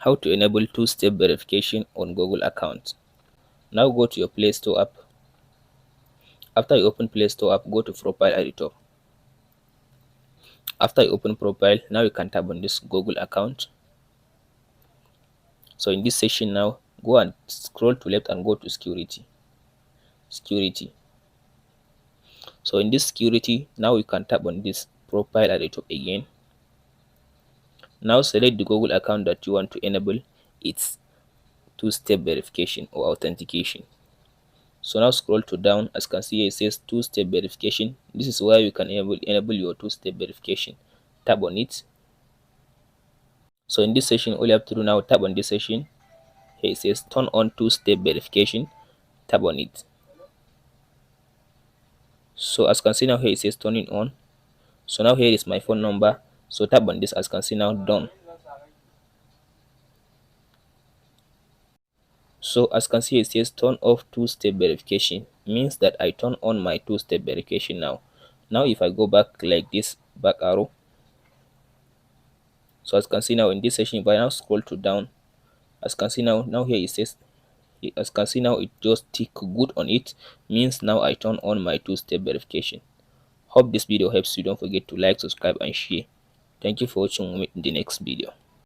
How to enable two-step verification on Google account. Now go to your Play Store app. After you open Play Store app, go to profile editor. After you open profile, now you can tap on this Google account. So in this section now, go and scroll to left and go to security. So in this security, now you can tap on this profile at the top again. Now select the Google account that you want to enable its two-step verification or authentication. So now scroll to down. As you can see here, it says two-step verification. This is where you can enable your two-step verification. Tap on it. So in this session, all you have to do now, tap on this session. Here it says turn on two-step verification. Tap on it. So as you can see now, here it says turning on. So now here is my phone number. So tap on this. As you can see now, done. So as you can see, it says turn off two-step verification. Means that I turn on my two-step verification now. Now if I go back like this, back arrow. So as you can see now in this section, if I now scroll to down, as you can see now here it says, as you can see now it just tick good on it. Means now I turn on my two-step verification. Hope this video helps you. Don't forget to like, subscribe and share. Thank you for watching. We'll meet in the next video.